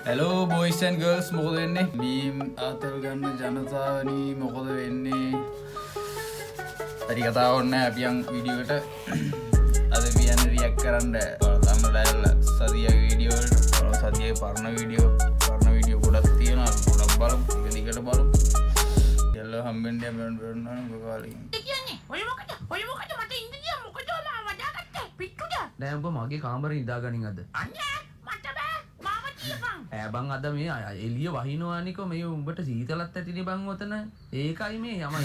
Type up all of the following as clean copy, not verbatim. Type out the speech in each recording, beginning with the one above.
Hello boys and girls, මොකද වෙන්නේ? Meme අතල් ගන්න ජනතාවනි මොකද වෙන්නේ? හරි කතාවක් නැහැ අපියන් වීඩියෝ එකට. අද වියන් රියැක්ට් කරන්න තමයි සතියේ වීඩියෝ වලට සතියේ පරණ වීඩියෝ ගොඩක් තියෙනවා. ගොඩක් බලමු. එක දිගට බලමු. යල්ලා හම්බෙන්නේ මම බලනවා මොකවාලින්. කියන්නේ ඔය මොකද මට ඉංග්‍රීසි මොකද ඔලා වදාගත්තේ පිටුද දැන් ඔබ මගේ කාමරේ ඉඳාගනින් අද අනේ මට බෑ මාව කියපන් ඈ බං අද මේ එළිය වහිනවානිකෝ මේ උඹට සීතලත් ඇතිනේ බං ඔතන ඒකයි මේ යම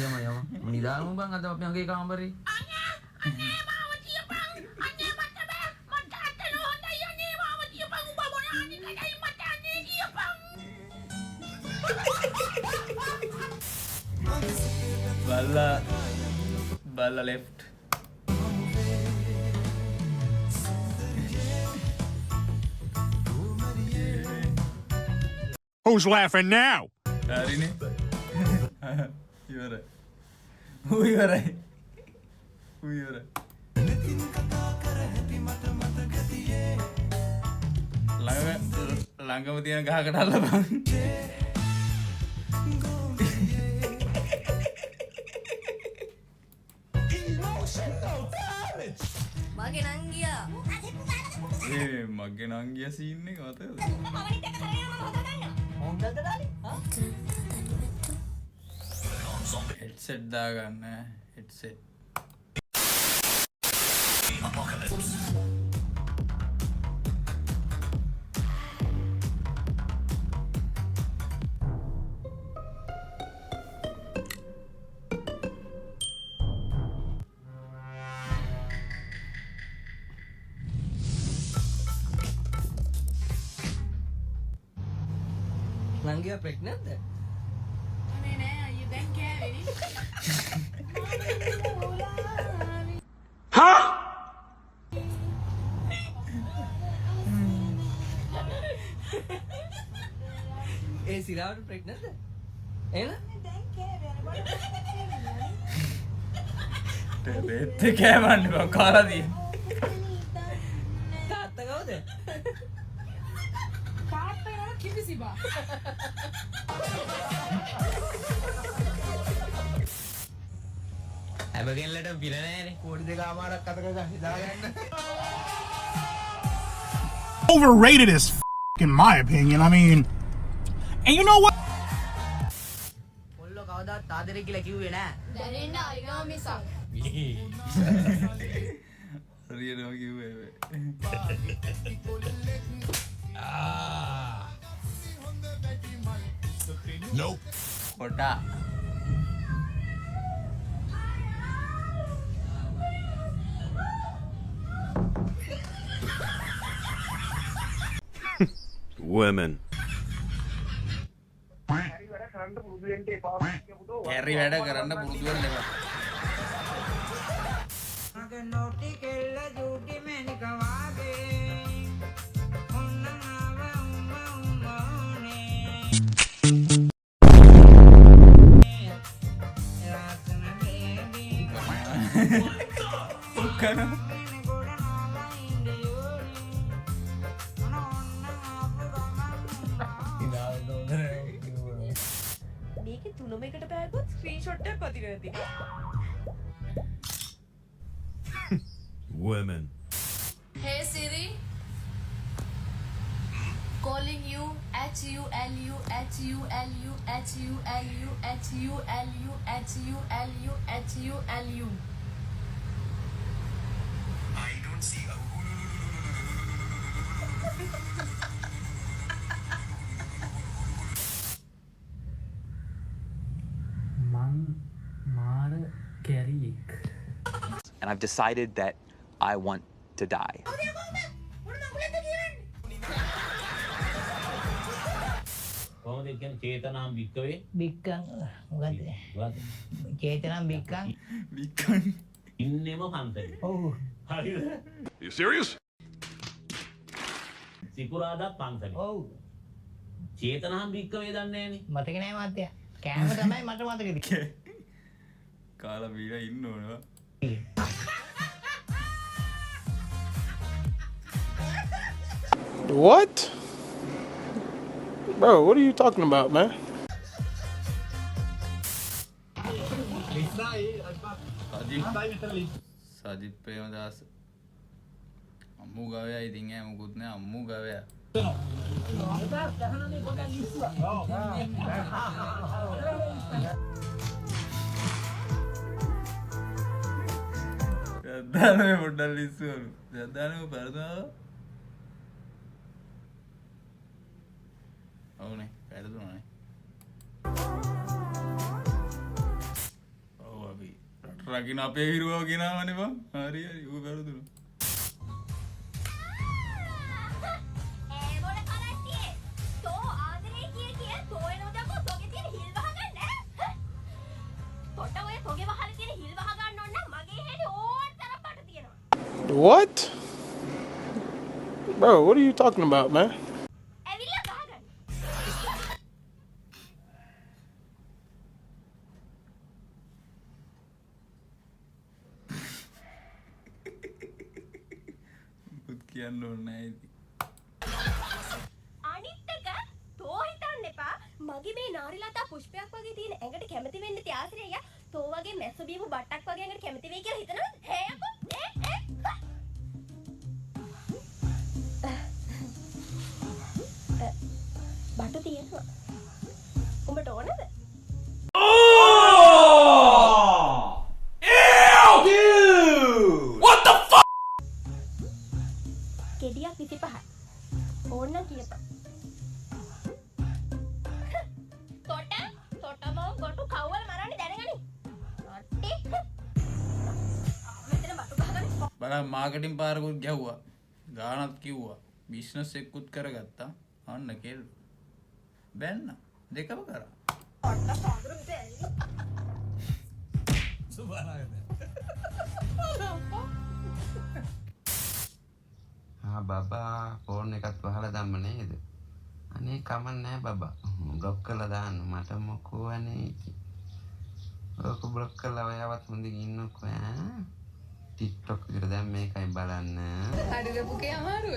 නිදාගමු බං අද අපි මගේ කාමරේ අනේ මාව කියපන් අනේ මට බෑ මට අතන හොඳයි අනේ මාව කියපන් උඹ මොනවානි කඩයි මට අනේ කියපන් බල්ලා left. Who's laughing now? හරිනේ. ඉවරයි. ඉවරයි. ළඟම තියෙන ගහකට අල්ලපන්. මගේ නංගියා මගේ නංගියා සීන් එක මතකද? හෙඩ්සෙට් දාගන්න හෙඩ්සෙට්. නංගියා ප්‍රෙග්නන්ට්ද අනේ නෑ අයියෝ දැන් කෑවේ ඒ සිරාවට ප්‍රෙග්නන්ට්ද එහෙනම් දැන් කෑවේ රෙත් කෑවන්නේ බං කාලා තියෙන. තාත්තා කවුද තාත්තා කිවිසිබා හැබගෙන්ලට පිල නෑනේ කෝඩි දෙකමාරක් අතක හිතාගන්න Overrated as in my opinion. I mean, and you know what? කොල්ලෝ කවදාවත් ආදරේ කියලා කිව්වේ නෑ දැනෙන්න අයිගා මිසක් හරියටම කිව්වේ. Nope. කොටා. Women. කැරි වැඩ කරන්න පුරුදු වෙන්න එපා. මගේ නොටි කෙල්ල ජූටි මැනික වාගේ ඔන්න ආව උමනේ රාතන බේබි උකන මනේ ගොඩ නාලා ඉන්දියෝනේ ඔන්න ආපු ගමන් මේකේ තුනම එකට පෑගොත් ස්ක්‍රීන්ෂොට් එකක් වදිනවා තියෙන්නේ Women. Hey Siri, calling you HULU HULU HULU HULU HULU HULU. I don't see a and I've decided that I want to die. කොහොමද කියන්නේ චේතනාම් වික්කවේ බික්කන් මොකද චේතනම් බික්කන් විකන් ඉන්නෙම පන්සලේ. ඔව් හරිද? You serious? සිකුරාදා පන්සලේ. ඔව් චේතනාම් වික්කවේ දන්නේ නැහනේ. මතක නෑ මාත්‍යා කෑම තමයි මට මතක තියෙන්නේ කාලා බීලා ඉන්න ඕනවා. What? Bro, what are you talking about, man? Sajith Premadasa අම්මු ගවයා ඉතින් ඈ මුකුත් නෑ අම්මු ගවයා දැන් පොඩ්ඩක් ලිස්සුවලු දැන් පරදාව ඔව්නේ පෙරදුනානේ ඔව් අපි රකින්න අපේ හිරුවා ගෙනාවනේ බං හරි හරි ඌ පෙරදුනා What? Bro, what are you talking about, man? මුකුත් කියන්න ඕනේ නෑ ඉතින් අනිත් එක තෝ හිතන්න එපා මගේ මේ නාරිලතා පුෂ්පයක් වගේ තියෙන ඇඟට කැමති වෙන්න තියාසිරිය අයියා තෝ වගේ මැස්ස බීපු බට්ටක් වගේ ඇඟට කැමති වෙයි කියලා හිතනවද හේයකෝ බටු තියෙනවා උඹට ඕනද What the fuck? කෙඩියක් 25යි ඕන්න කියපන් තොටම ගොටු කව්වල මරන්නේ දැනගනි අට්ටි මෙතන බටු ගහගන්න බලන්න මාකටිං පාරකුත් ගැහුවා ගානත් කිව්වා බිස්නස් එකකුත් කරගත්තා අන්න කෙල් බැන්න දෙකම කරා බබා ෆෝන් එකත් වහලා දැම්ම නේද? අනේ කමක් නැහැ බබා. බ්ලොක් කරලා දාන්න මට මොකෝ අනේ. ඔක බ්ලොක් කරලා ඔයාවත් මුදින් ඉන්නකෝ ඈ. TikTok එකට දැන් මේකයි බලන්න. හරිද පුකේ අමාරුව?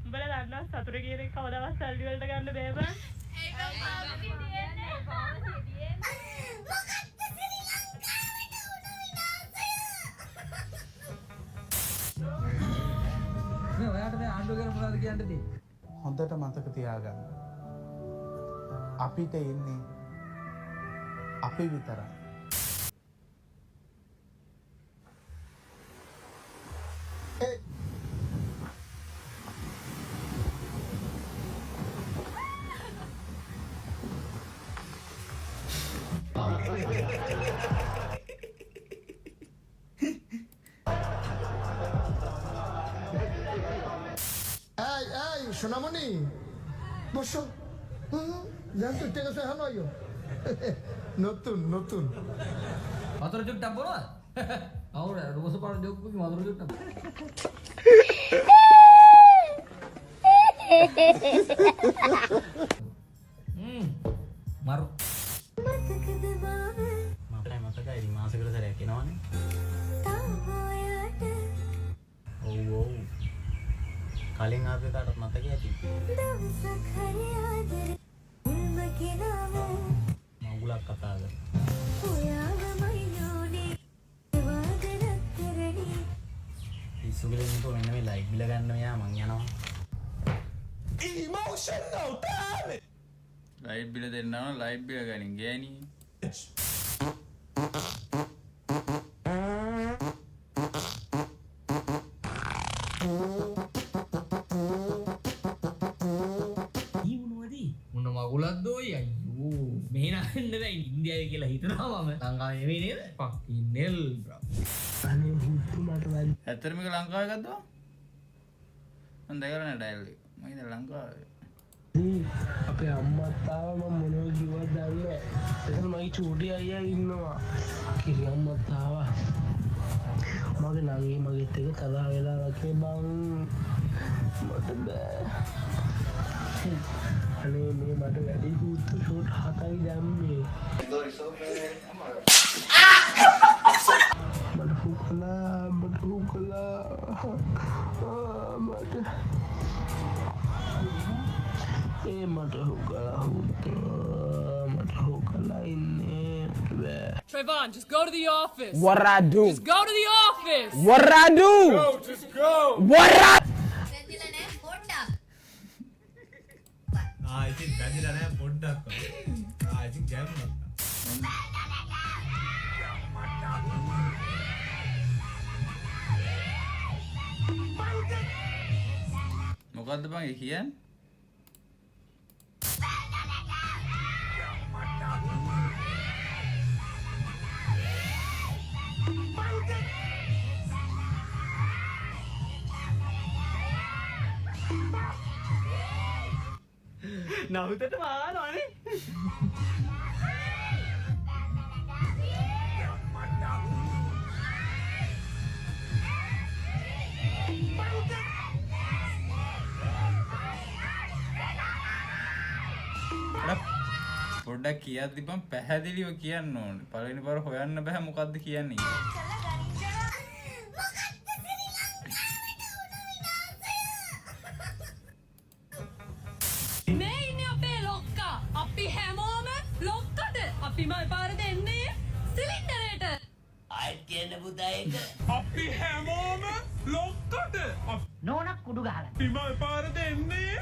උඹලා දන්නවා සතුරු කියන එක කවදාවත් සල්ලි වලට ගන්න බෑ බං ඒක පාවිච්චි දෙන්නේ පාවිච්චි මේ ඔයාට දැන් ආණ්ඩුව ගැන මොනවද කියන්න තියෙන්නේ? හොඳට මතක තියාගන්න. අපිට එන්නේ අපි විතරයි. এই সোনামণি বসো জানতো টেকে সে হানো নতুন নতুন වතුර චුට්ටක් බොනවද? අවුර රෝස පාට දෙව්පුගේ වතුර චුට්ටක්. මරු. මතකයි මාසෙකට සැරයක් එනවනේ. ඔව් ඔව්. කලින් ආපේ කාටත් මතකයි ඇති. මගුලක් කතා කරා. ඉස්සුගලෙන් તો මෙන්න මේ ලයිට් බිල ගන්න මෙයා මං යනවා. Emotional, damn it! ලයිට් බිල දෙන්න ඕන ලයිට් බිල ගනින් ගෑණි මොන මගුලක්ද ඔය අයියෝ මෙහෙ නන්න බෑ ඉන්දියාවේ කියලා හිතනවා මම ලංකාවේ නෙවෙයි නේද ෆකින් නෙල් බ්‍රෝ අනේ හිතු මට වැඩි ඇත්තටම මේක ලංකාවේ ගත්තා මම දැකලා නෑ ඩයල් එක මම ඉතින් ලංකාවේ අපේ අම්මා තාම මම මොනවද කිව්වද දන්නේ එතන මගේ චූටි අයියා ඉන්නවා කිරි අම්මා තාව මගේ නංගි මගෙත් එක කතා වෙලා වගේ බං මට බෑ අනේ මේ මට වැඩි හුතු ෂෝට් 7යි දැම්මේ මට හුකලා මට ඒ මට හුකලා මට හුකලා ඉන්නේ බෑ. Trayvon, just go to the office. What I do? Just go to the office. What I do? Go, just go. What I වැදිලා නෑ පොඩ්ඩක්. ඉතින් වැදිලා නැහැ පොඩ්ඩක්. ඉතින් ගැම්මක්. මොකද්ද බං ඒ කියන්නේ? නවුතට මානවනේ. පොඩ්ඩක් කියද්දි බං පැහැදිලිව කියන්න ඕනේ. පළවෙනි පාර හොයන්න බෑ මොකද්ද කියන්නේ. මේ ඉන්නේ අපේ ලොක්කා. අපි හැමෝම ලොක්කට. අපිමයි පාර දෙන්නේ සිලින්ඩරේට. ආයෙත් කියන්න පුතා ඒක. අපි හැමෝම ලොක්කට. නෝනක් කුඩු ගහලා. අපිමයි පාර දෙන්නේ.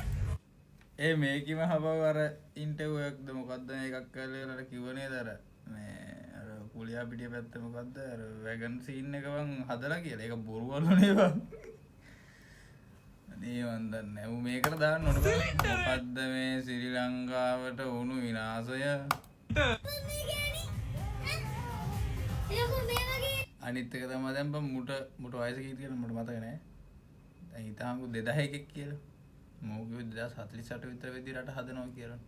ඒ මේකෙම හබව අර ඉන්ටර්විව් එකක්ද මොකද්ද එකක් කරලා අර කිව්ව නේද අර මේ අර කුලියා පිටිය පැත්ත මොකද්ද අර වැගන් සීන් එක වන් හදලා කියලා. ඒක බොරුවලු නේ බං. අනේ මන් දන්නේ ඌ මේකට දාන්න ඕන බං. මොකද්ද මේ ශ්‍රී ලංකාවට වුණු විනාශය? අනිත් එක තමයි දැන් බං මුට වයස කීයද කියලා මට මතක නැහැ. දැන් හිතාමුකෝ 2001 කියලා. මෝගියෝ 2048 විතර වෙද්දී රට හදනවා කියලා.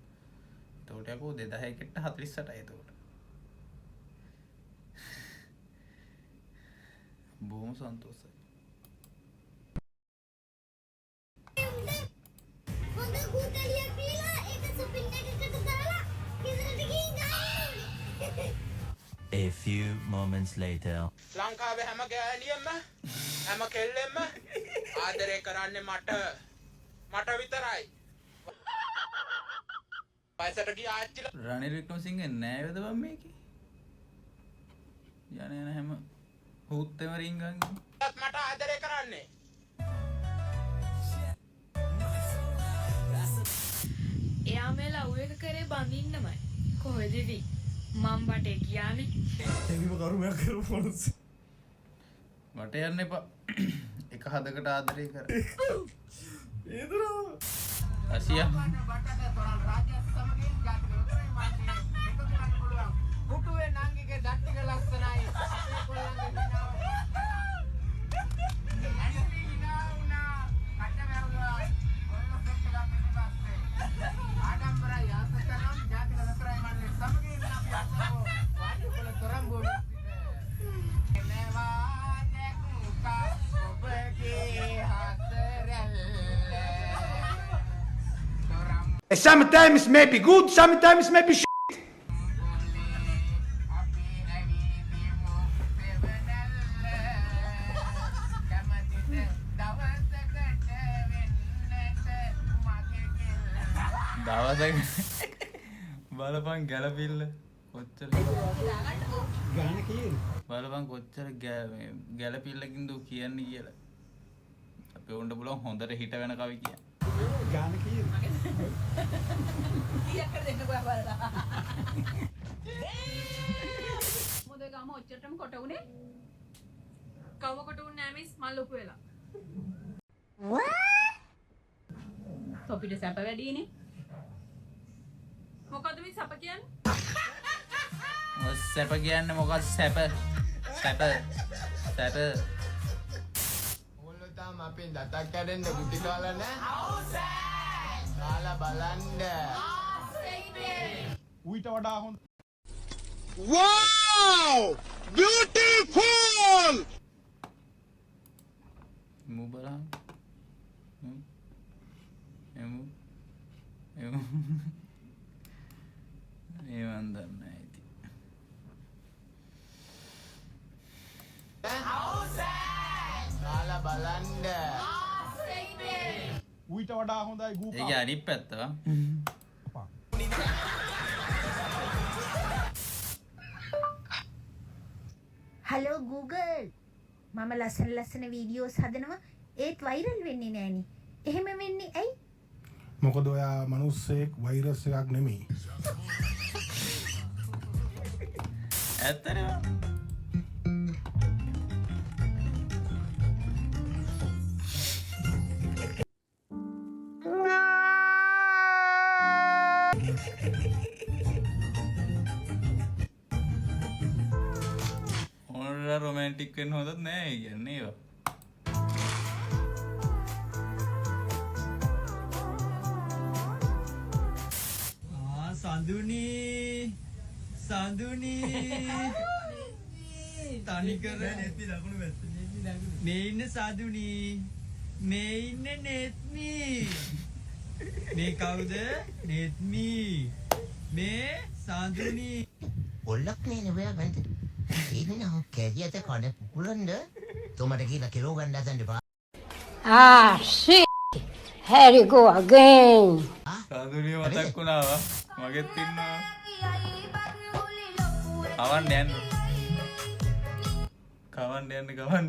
එතකොට යකෝ 2001ට 48යි එතකොට. බොහොම සන්තෝෂයි. හොඳ කුටලියක් දීලා ඒක සොපින් එකකට දාලා ගෙදරට ගිහින් ගන්න. A few moments later. ලංකාවේ හැම ගෑණියෙක්ම හැම කෙල්ලෙක්ම ආදරය කරන්නේ මට විතරයි. වයසට ගිය ආච්චිලා රනිල් වික්‍රමසිංහ නෑ වේද බං මේකේ? යන හැම හුත්තෙම රින්ගන්. මට ආදරය කරන්නේ. එයා මේ ලව් එක කරේ බඳින්නමයි. කොහෙද ඉතින්? මම් වටේ කියන්නේ. එවිම කරුමයක් කරපු මොනස්. වට යන්න එපා. එක හදකට ආදරය කර. ඒතරම. අසියා. පුටුවේ නංගිගේ දට්ටික ලස්සනයි. අපේ කොල්ලන්ගේ දිනාව. ආඩම්බරයි ආසතනම් ජාතික ලතරයි මන්නේ සමගින් අපි අසෝ වාඩි කොල තරම් බොන නෙවා දෙකුකා ඔබගේ හතරල් Sometimes may be good, sometimes may be shit. දවසක බලපන් ගැලපිල්ල කොච්චර ගාන කීයද? බලපන් කොච්චර ගැලපිල්ලකින්ද කියන්නේ කියලා. අපි උන්ට බලන් හොඳට හිට වෙන කවි කියන. ගාන කීයද? මොකද ගාම ඔච්චරටම කොට උනේ? කවම කොට උන්නේ නැහැ මිස් මල් ලොකු වෙලා. තොපිට සැප වැඩිනේ. මොකද මේ සැප කියන්නේ? සැප කියන්නේ මොකක්ද සැප? සැප. ඕගොල්ලෝ තාම අපෙන් දතක් කැඩෙන්න බුද්ධි කාලා නැහැ. කාලා බලන්න. ඌට වඩා හොඳ Wow! Beautiful! මු බලන්න. එමු. ඒ මන් දන්නේ ඉතින්. කාලා බලන්න. ඌට වඩා හොඳයි ඒක ගූකා. අනිත් පැත්ත. හලෝ Google මම ලස්සන වීඩියෝස් හදනවා ඒත් වෛරල් වෙන්නේ නෑනේ. එහෙම වෙන්නේ ඇයි? මොකද ඔයා මිනිස්සෙක් වෛරස් එකක් නෙමෙයි. ඇත්තනේ. ඕනලා රොමැන්ටික් වෙන්න හොඳත් නෑ ඒ කියන්නේ ඒවා. සඳුනි තනිකර මේ ඉන්න සඳුනි මේ ඉන්න නෙත්මි මේ කවුද නෙත්මි මේ සඳුනි ඔල්ලක් නේ ඔයා බන්ද ඉන්න කැරියට කන පුකුලන්න තොමට කියලා කිලෝ ගන්න හදන්න එපා. shit. Here you go again. සාදුරිය මතක් වුණාවා. මගෙත් ඉන්නවා. කවන්න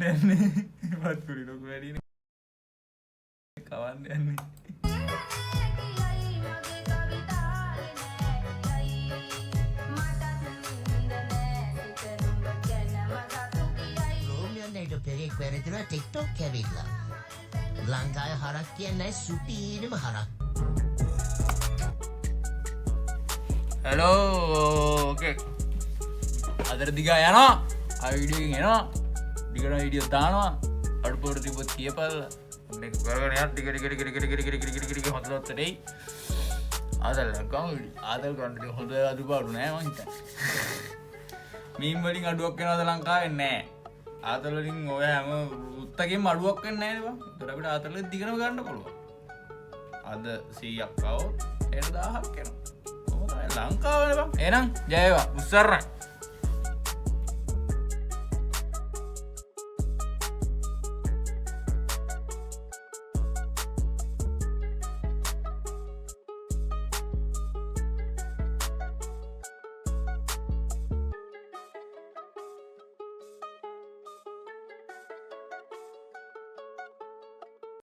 යන්නේ. වත් කුඩි ලොකු වැඩිනේ. කවන්න යන්නේ. රෝමියන්ට පෙරේක් වැරදිලා ටික්ටොක් කැවිලා. ලංකාවේ හරක් කියන්නේ සුපීරිම හරක්. හෙලෝ ඕකේ. අදට දිගා යනවා. ආ වීඩියෝ එකකින් එනවා. දිගට වීඩියෝ දානවා. අඩුපාඩු තිබ්බොත් කියපල්ල. මේක කරගෙන යන්න ටික හොඳට දෙයි. ආදල් ගන්න හොඳ අඩුපාඩු නෑ මං හිතන්නේ. මීම් වලින් අඩුවක් වෙනවද ලංකාවේ නෑ. ආතල් වලින් ඔය හැම උත්තකින්ම අඩුවක් වෙන්නේ නෑනේ බං. ඒතර අපිට ආතල් වලින් දිගටම ගන්න පුළුවන්. අද 100ක් આવොත් 1000ක් එනවා. ලංකාවනේ බං. එහෙනම් ජය වේවා. උස්සරණ.